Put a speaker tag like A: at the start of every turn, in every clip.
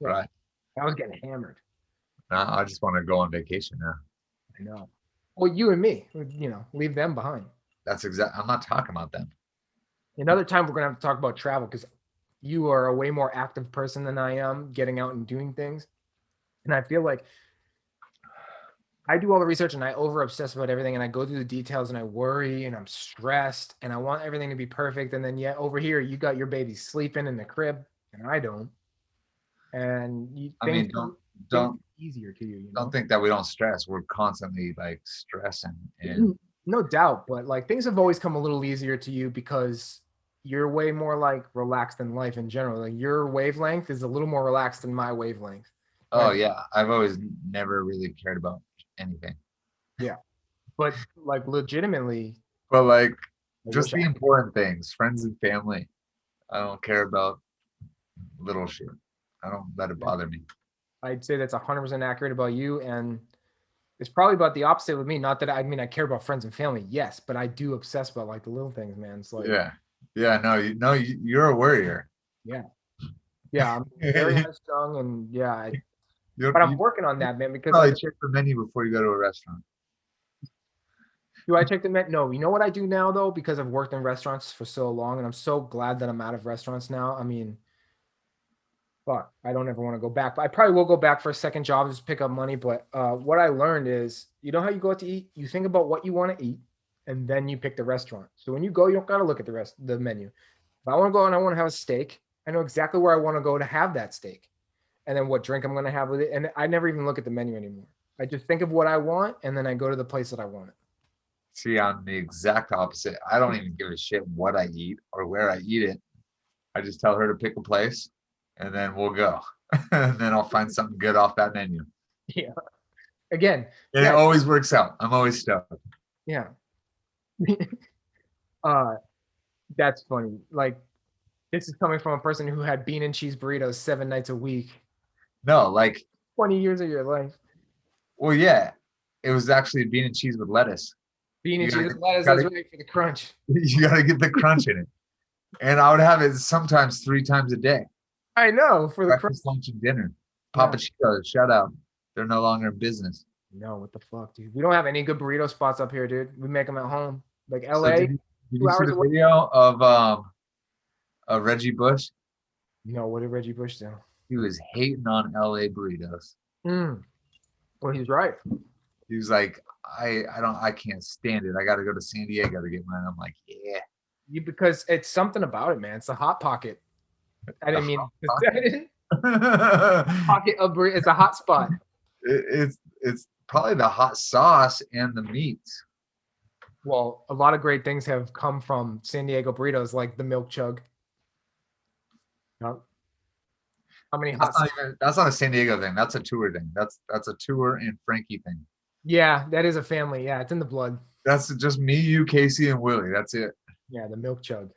A: Yeah,
B: Right.
A: I was getting hammered.
B: Now I just want to go on vacation now.
A: I know. Well, you and me, leave them behind.
B: That's exact. I'm not talking about them.
A: Another time we're gonna have to talk about travel because you are a way more active person than I am, getting out and doing things. And I feel like I do all the research and I over obsess about everything and I go through the details and I worry and I'm stressed and I want everything to be perfect. And then yet over here you got your baby sleeping in the crib and I don't. And
B: I
A: things
B: mean,
A: come things
B: don't
A: come easier to you,
B: don't think that we don't stress. We're constantly like stressing, and
A: No doubt, but like things have always come a little easier to you because you're way more like relaxed in life in general. Like your wavelength is a little more relaxed than my wavelength.
B: oh yeah, I've always never really cared about anything.
A: Yeah. But like legitimately,
B: But like
A: I
B: just
A: wish
B: the important things, friends and family. I don't care about little shit. I don't let it bother me.
A: I'd say that's 100% accurate about you. And it's probably about the opposite with me. Not that I mean, I care about friends and family. Yes, but I do obsess about like the little things, man. It's like,
B: Yeah, yeah. No, you're a warrior.
A: yeah, yeah, I'm very high strung and yeah, but I'm
B: You
A: working on that, man, because
B: probably
A: like,
B: check the menu before you go to a restaurant.
A: do I check the met? No, you know what I do now though, because I've worked in restaurants for so long and I'm so glad that I'm out of restaurants now. I mean, fuck, I don't ever want to go back, but I probably will go back for a second job just pick up money. But what I learned is, you know how you go out to eat, you think about what you want to eat, and then you pick the restaurant. So when you go, you don't gotta look at the menu. If I want to go and I want to have a steak, I know exactly where I want to go to have that steak, and then what drink I'm going to have with it. And I never even look at the menu anymore. I just think of what I want, and then I go to the place that I want it.
B: See, I'm the exact opposite. I don't even give a shit what I eat or where I eat it. I just tell her to pick a place, and then we'll go, and then I'll find something good off that menu,
A: Yeah. Again,
B: and it
A: yeah,
B: always works out. I'm always stoked.
A: yeah. uh, that's funny. Like this is coming from a person who had bean and cheese burritos 7 nights a week,
B: No, like,
A: 20 years of your life.
B: well, yeah, it was actually bean and cheese with lettuce.
A: Bean
B: You
A: and cheese
B: gotta,
A: with lettuce, that's
B: gotta,
A: right for the crunch.
B: you gotta get the crunch in it. And I would have it sometimes 3 times a day:
A: I know for the crunch.
B: breakfast, lunch, and dinner.
A: Yeah.
B: Papa Chico's, shout out. They're no longer in business.
A: No, what the fuck, dude? We don't have any good burrito spots up here, dude. We make them at home. Like
B: So
A: LA,
B: did you
A: two
B: see
A: hours
B: the
A: away.
B: video of Reggie Bush?
A: No, what did Reggie Bush do?
B: He was hating on LA burritos.
A: Mm. Well, he's right.
B: He was like, I can't stand it. I got to go to San Diego to get mine. I'm like, yeah.
A: Because it's something about it, man. It's a hot pocket. I
B: The
A: didn't
B: hot
A: mean I didn't
B: pocket.
A: pocket of burrito. It's a hot spot.
B: It's probably the hot sauce and the meats.
A: Well, a lot of great things have come from San Diego burritos, like the milk chug. Yep. How many hot?
B: That's not a San Diego thing. That's a tour thing. That's a tour and Frankie thing.
A: Yeah, that is a family. Yeah, it's in the blood.
B: That's just me, you, Casey, and Willie. That's it.
A: Yeah, the milk chug.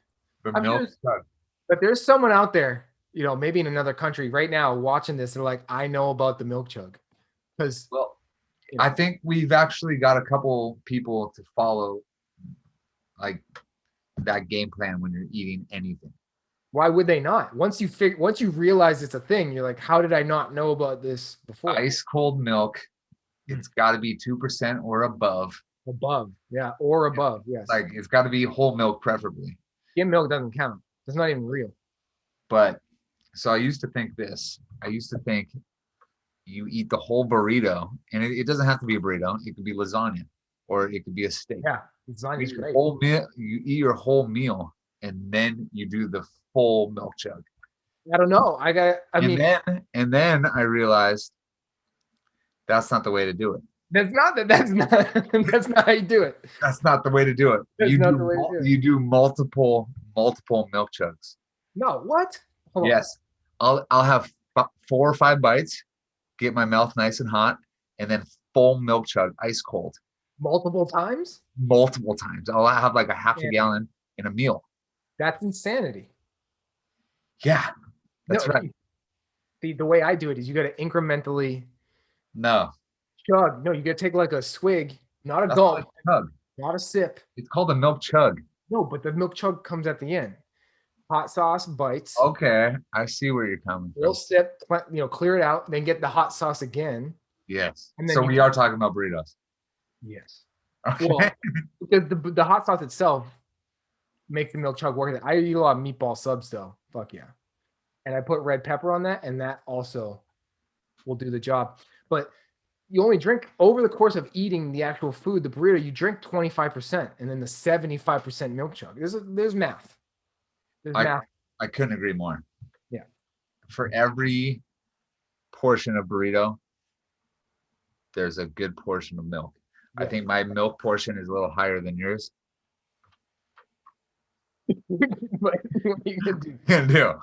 B: The
A: I'm
B: milk
A: just,
B: chug.
A: but there's someone out there, maybe in another country right now watching this. They're like, I know about the milk chug because
B: Well, I think we've actually got a couple people to follow like that game plan when you're eating anything.
A: why would they not? Once you realize it's a thing, you're like, how did I not know about this before?
B: Ice cold milk. It's got to be 2% or above.
A: Above, yeah, or above, yes.
B: Like it's got to be whole milk, preferably.
A: Skim milk doesn't count. It's not even real.
B: But so I used to think this. I used to think you eat the whole burrito, and it doesn't have to be a burrito. It could be lasagna, or it could be a steak.
A: Yeah, lasagna's
B: You eat your
A: great.
B: whole meal. You eat your whole meal, and then you do the full milk chug.
A: I don't know.
B: And then I realized that's not the way to do it.
A: That's not that's not how you do it.
B: That's not the way to do it.
A: That's
B: You
A: not
B: do
A: the way to do it.
B: you do multiple milk chugs.
A: No, what? Hold on.
B: Yes, I'll have 4 or 5 bites, get my mouth nice and hot, and then full milk chug, ice cold,
A: Multiple times?
B: multiple times. I'll have like a half a
A: Yeah.
B: gallon in a meal.
A: That's insanity.
B: Yeah, that's
A: No,
B: right.
A: the way I do it is you got to incrementally
B: No,
A: chug. No, you got to take like a swig, not a
B: that's
A: gulp,
B: not a chug.
A: not a sip.
B: It's called a milk chug.
A: No, but the milk chug comes at the end. hot sauce bites,
B: Okay, I see where you're coming
A: little
B: from.
A: sip, clear it out, then get the hot sauce again,
B: Yes.
A: and then
B: So
A: you
B: we are talking about burritos.
A: yes.
B: Okay.
A: Well, because the hot sauce itself makes the milk chug worth it. I eat a lot of meatball subs though. Fuck yeah. And I put red pepper on that, and that also will do the job. But you only drink over the course of eating the actual food, the burrito, you drink 25%, and then the 75% milk chug. There's math. There's
B: I
A: math.
B: I couldn't agree more.
A: Yeah.
B: For every portion of burrito, there's a good portion of milk. I
A: Yeah.
B: think my milk portion is a little higher than yours.
A: But what are you gonna do?
B: Can do.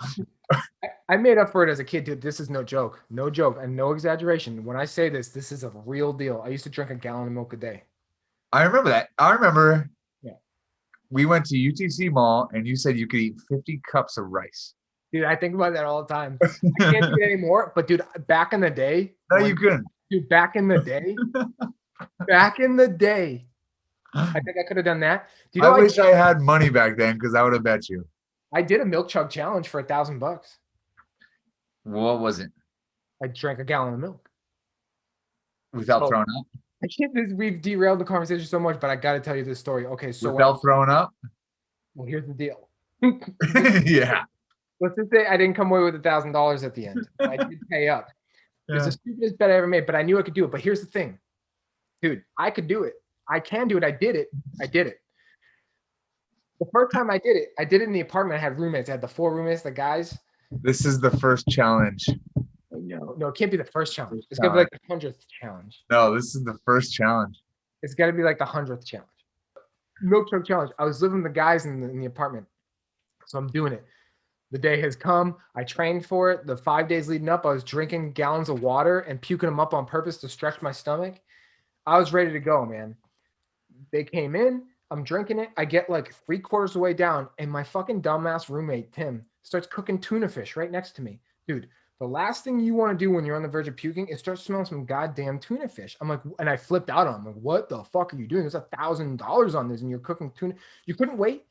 A: I made up for it as a kid, dude. This is no joke. No joke and no exaggeration. When I say this is a real deal. I used to drink a gallon of milk a day.
B: I remember that. I remember
A: Yeah.
B: we went to UTC Mall and you said you could eat 50 cups of rice.
A: Dude, I think about that all the time. I can't do it anymore. But dude, back in the day,
B: No, you couldn't.
A: dude, back in the day, I think I could have done that. Do you
B: I
A: know
B: wish I had money back then because I would have bet you.
A: I did a milk chug challenge for $1,000.
B: What was it?
A: I drank a gallon of milk.
B: Without
A: Oh.
B: throwing up?
A: I can't. We've derailed the conversation so much, but I got to tell you this story. Okay, so
B: Without throwing up?
A: well, here's the deal.
B: Yeah.
A: Let's just say I didn't come away with $1,000 at the end. I did pay up. It's the stupidest bet I ever made, but I knew I could do it. But here's the thing, dude. I could do it. I can do it. I did it. The first time I did it in the apartment. I had roommates. I had the 4 roommates, the guys.
B: This is the first challenge.
A: No, it can't be the first challenge. It's gonna be like the 100th challenge.
B: No, this is the first challenge.
A: It's got to be like the 100th challenge. Milk chug challenge. I was living with the guys in the apartment, so I'm doing it. The day has come. I trained for it. The 5 days leading up, I was drinking gallons of water and puking them up on purpose to stretch my stomach. I was ready to go, man. They came in. I'm drinking it. I get like 3/4 of the way down, and my fucking dumbass roommate, Tim, starts cooking tuna fish right next to me. Dude, the last thing you want to do when you're on the verge of puking is start smelling some goddamn tuna fish. I'm like, and I flipped out on him. Like, what the fuck are you doing? There's $1,000 on this, and you're cooking tuna. You couldn't wait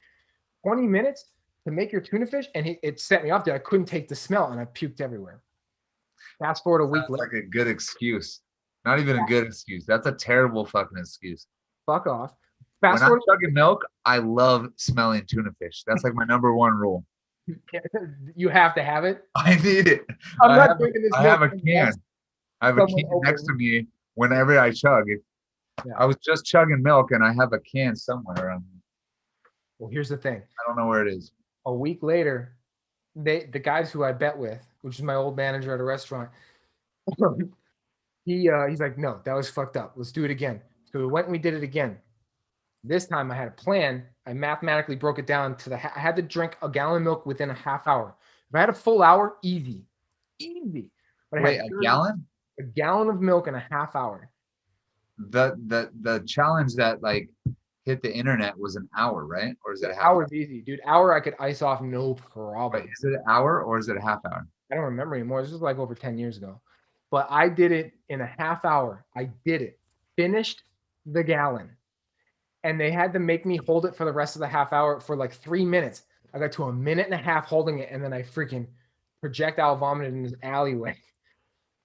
A: 20 minutes to make your tuna fish, and it set me off there. I couldn't take the smell, and I puked everywhere. Fast forward a week
B: That's
A: later.
B: like a good excuse. Not even a good excuse. That's a terrible fucking excuse.
A: Fuck off.
B: When
A: Fast
B: I'm
A: forward.
B: chugging milk, I love smelling tuna fish. That's like my number one rule.
A: You have to have it.
B: I need it.
A: I'm
B: I
A: not
B: have,
A: drinking this.
B: I have a
A: milk
B: can.
A: unless
B: I have a
A: someone
B: can next to
A: opens-
B: me whenever I chug.
A: Yeah.
B: I was just chugging milk and I have a can somewhere around here.
A: Well, here's the thing.
B: I don't know where it is.
A: A week later, the guys who I bet with, which is my old manager at a restaurant, he's like, no, that was fucked up. Let's do it again. So we went and we did it again. This time I had a plan. I mathematically broke it down to I had to drink a gallon of milk within a half hour. If I had a full hour, easy. But I
B: Wait,
A: had
B: a gallon?
A: a gallon of milk in a half hour.
B: The challenge that like hit the internet was an hour, right? Or is it a half
A: Hour's easy, dude. Hour I could ice off no problem.
B: Wait, is it an hour or is it a half hour?
A: I don't remember anymore. This was like over 10 years ago. But I did it in a half hour. I did it. Finished the gallon. And they had to make me hold it for the rest of the half hour for like 3 minutes. I got to a minute and a half holding it, and then I freaking projectile vomited in this alleyway.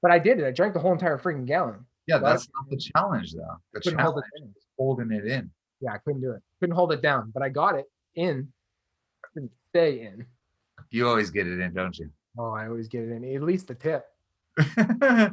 A: But I did it. I drank the whole entire freaking gallon.
B: Yeah,
A: But
B: that's not the challenge though. The
A: couldn't hold
B: challenge
A: it in.
B: is holding it in.
A: Yeah, I couldn't do it. Couldn't hold it down. But I got it in. I couldn't stay in.
B: You always get it in, don't you?
A: Oh, I always get it in. At least the tip.
B: Yeah.